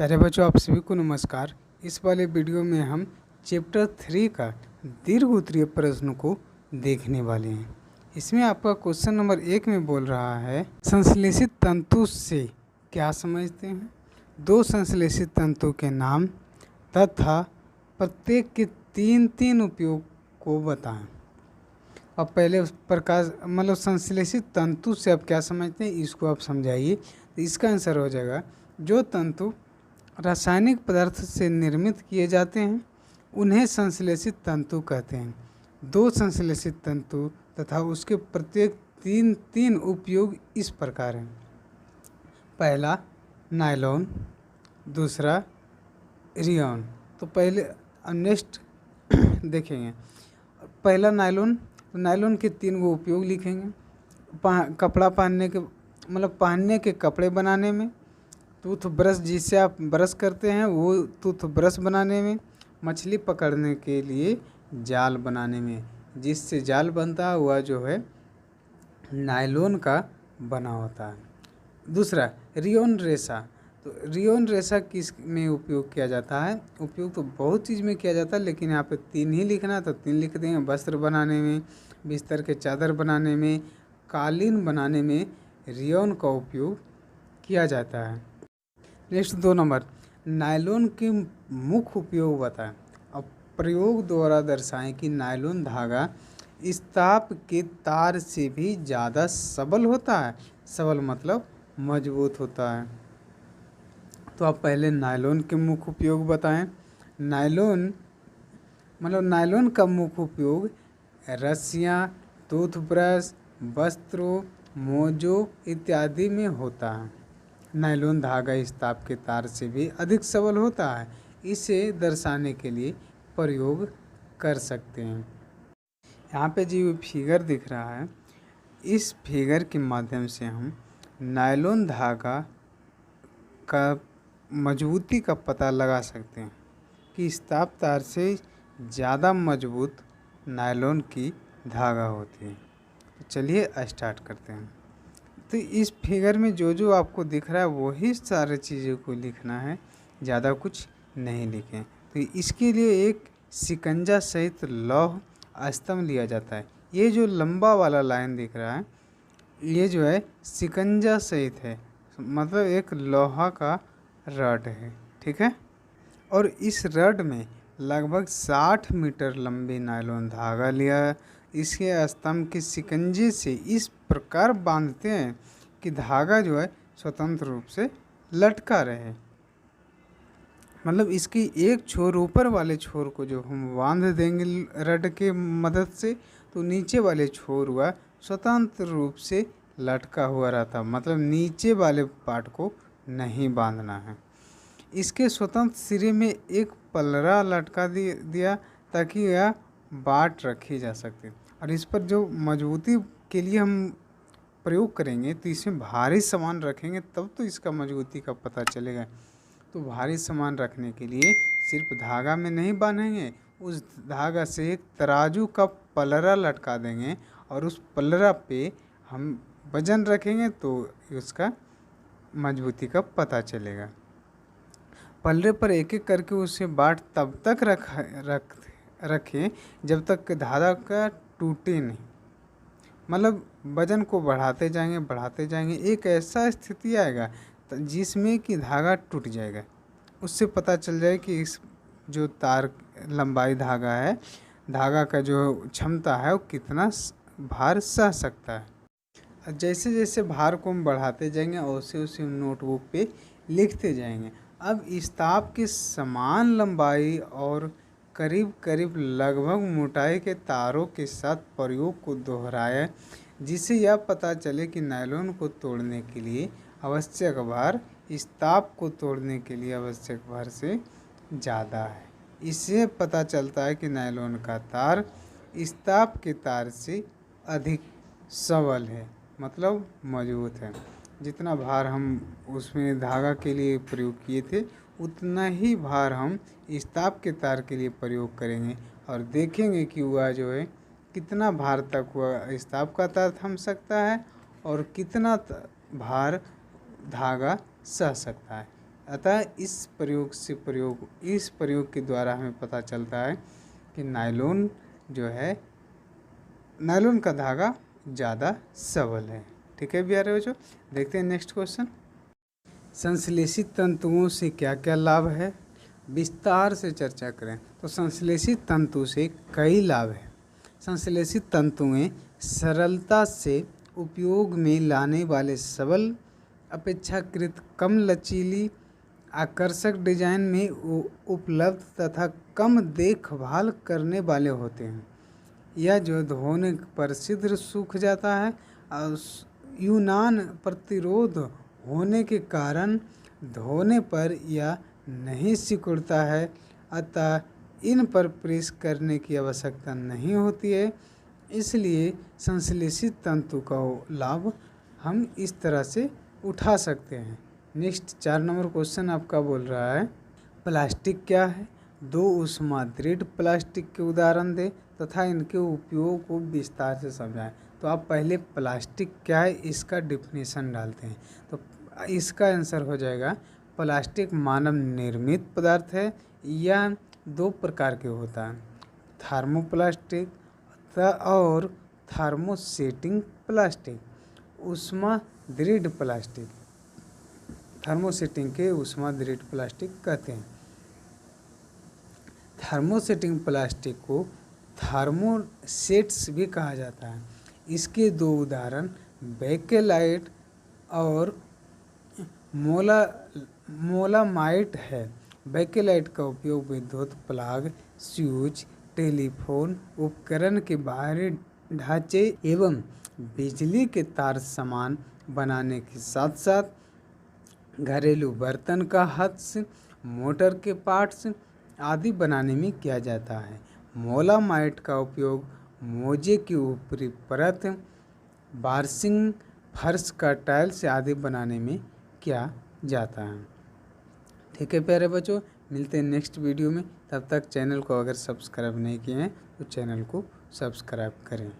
प्यारे बच्चों, आप सभी को नमस्कार। इस वाले वीडियो में हम चैप्टर 3 का दीर्घ उत्तरीय प्रश्न को देखने वाले हैं। इसमें आपका क्वेश्चन नंबर 1 में बोल रहा है, संश्लेषित तंतु से क्या समझते हैं? दो संश्लेषित तंतु के नाम तथा प्रत्येक के तीन उपयोग को बताएं। अब पहले प्रकाश संश्लेषित तंतु से आप क्या समझते हैं, इसको आप समझाइए। तो इसका आंसर हो जाएगा, जो तंतु रासायनिक पदार्थ से निर्मित किए जाते हैं उन्हें संश्लेषित तंतु कहते हैं। दो संश्लेषित तंतु तथा उसके प्रत्येक तीन उपयोग इस प्रकार हैं। पहला नायलॉन, दूसरा रियोन। तो पहले नेक्स्ट देखेंगे। पहला नायलॉन के 3 गो उपयोग लिखेंगे। कपड़ा पहनने के पहनने के कपड़े बनाने में, टूथ ब्रश जिससे आप ब्रश करते हैं वो टूथ ब्रश बनाने में, मछली पकड़ने के लिए जाल बनाने में, जिससे जाल बनता है वह जो है नायलॉन का बना होता है। दूसरा रियोन रेशा। तो रियोन रेशा किस में उपयोग किया जाता है? उपयोग तो बहुत चीज़ में किया जाता है, लेकिन यहाँ पे 3 ही लिखना है तो 3 लिख देंगे। वस्त्र बनाने में, बिस्तर के चादर बनाने में, कालीन बनाने में रियोन का उपयोग किया जाता है। नेक्स्ट 2 नंबर, नायलॉन के मुख्य उपयोग बताएं। अब प्रयोग द्वारा दर्शाएं कि नायलॉन धागा इस्पात के तार से भी ज़्यादा सबल होता है। सबल मतलब मजबूत होता है। तो आप पहले नायलॉन के मुख्य उपयोग बताएं। नायलॉन का मुख्य उपयोग रस्सियाँ, टूथब्रश, वस्त्रों, मोजों इत्यादि में होता है। नायलॉन धागा इस्पात के तार से भी अधिक सबल होता है। इसे दर्शाने के लिए प्रयोग कर सकते हैं। यहाँ पे जो फिगर दिख रहा है, इस फिगर के माध्यम से हम नायलॉन धागा का मजबूती का पता लगा सकते हैं कि इस्पात तार से ज़्यादा मजबूत नायलॉन की धागा होती है। तो चलिए स्टार्ट करते हैं। तो इस फिगर में जो आपको दिख रहा है वही सारे चीज़ों को लिखना है, ज़्यादा कुछ नहीं लिखें। तो इसके लिए एक शिकंजा सहित लौह स्तंभ लिया जाता है। ये जो लंबा वाला लाइन दिख रहा है ये जो है शिकंजा सहित है, मतलब एक लोहा का रड है, ठीक है। और इस रड में लगभग 60 मीटर लंबी नायलॉन धागा लिया। इसके स्तंभ के शिकंजे से इस प्रकार बांधते हैं कि धागा जो है स्वतंत्र रूप से लटका रहे। मतलब इसकी एक छोर, ऊपर वाले छोर को जो हम बांध देंगे रड के मदद से, तो नीचे वाले छोर हुआ स्वतंत्र रूप से लटका हुआ रहता। मतलब नीचे वाले पार्ट को नहीं बांधना है। इसके स्वतंत्र सिरे में एक पलरा लटका दिया ताकि यह बाट रखी जा सके। और इस पर जो मजबूती के लिए हम प्रयोग करेंगे तो इसमें भारी सामान रखेंगे तब तो इसका मजबूती का पता चलेगा। तो भारी सामान रखने के लिए सिर्फ धागा में नहीं बांधेंगे, उस धागा से एक तराजू का पलरा लटका देंगे और उस पलरा पे हम वजन रखेंगे तो उसका मजबूती का पता चलेगा। पलरे पर एक एक करके उसे बाट तब तक रखें जब तक धागा का टूटे नहीं। मतलब वजन को बढ़ाते जाएंगे, एक ऐसा स्थिति आएगा जिसमें कि धागा टूट जाएगा। उससे पता चल जाए कि इस जो तार लंबाई धागा है, धागा का जो क्षमता है वो कितना भार सह सकता है। जैसे जैसे भार को हम बढ़ाते जाएंगे वैसे नोटबुक पे लिखते जाएंगे। अब इस्पात की समान लंबाई और करीब लगभग मोटाई के तारों के साथ प्रयोग को दोहराया, जिससे यह पता चले कि नायलॉन को तोड़ने के लिए आवश्यक भार इस्पात को तोड़ने के लिए आवश्यक भार से ज़्यादा है। इससे पता चलता है कि नायलॉन का तार इस्पात के तार से अधिक सबल है, मतलब मजबूत है। जितना भार हम उसमें धागा के लिए प्रयोग किए थे उतना ही भार हम इस्पात के तार के लिए प्रयोग करेंगे और देखेंगे कि वह जो है कितना भार तक वह इस्पात का तार थम सकता है और कितना भार धागा सह सकता है। अतः इस प्रयोग के द्वारा हमें पता चलता है कि नायलॉन जो है, नायलॉन का धागा ज़्यादा सबल है। ठीक है प्यारे बच्चों, देखते हैं नेक्स्ट क्वेश्चन। संश्लेषित तंतुओं से क्या क्या लाभ है, विस्तार से चर्चा करें। तो संश्लेषित तंतु से कई लाभ हैं। संश्लेषित तंतुएं सरलता से उपयोग में लाने वाले सबल, अपेक्षाकृत कम लचीली, आकर्षक डिजाइन में उपलब्ध तथा कम देखभाल करने वाले होते हैं। यह जो धोने पर शीघ्र सूख जाता है और यूनान प्रतिरोध होने के कारण धोने पर यह नहीं सिकुड़ता है, अतः इन पर प्रेस करने की आवश्यकता नहीं होती है। इसलिए संश्लेषित तंतु का लाभ हम इस तरह से उठा सकते हैं। नेक्स्ट 4 नंबर क्वेश्चन आपका बोल रहा है, प्लास्टिक क्या है, 2 ऊष्मादृढ़ प्लास्टिक के उदाहरण दें तथा इनके उपयोग को विस्तार से समझाएं। तो आप पहले प्लास्टिक क्या है इसका डिफिनेशन डालते हैं। तो इसका आंसर हो जाएगा, प्लास्टिक मानव निर्मित पदार्थ है। यह 2 प्रकार के होता है, थर्मोप्लास्टिक और थर्मोसेटिंग प्लास्टिक। ऊष्मादृढ़ प्लास्टिक, थर्मोसेटिंग के ऊष्मादृढ़ प्लास्टिक कहते हैं। थर्मोसेटिंग प्लास्टिक को थर्मोसेट्स भी कहा जाता है। इसके 2 उदाहरण बेकेलाइट और मोलामाइट है। बेकेलाइट का उपयोग विद्युत प्लग, स्विच, टेलीफोन उपकरण के बाहरी ढांचे एवं बिजली के तार सामान बनाने के साथ साथ घरेलू बर्तन का हत्स, मोटर के पार्ट्स आदि बनाने में किया जाता है। मोलामाइट का उपयोग मोजे की ऊपरी परत, बार्सिंग, फर्श का टाइल्स आदि बनाने में किया जाता है। ठीक है प्यारे बच्चों, मिलते हैं नेक्स्ट वीडियो में। तब तक चैनल को अगर सब्सक्राइब नहीं किए हैं तो चैनल को सब्सक्राइब करें।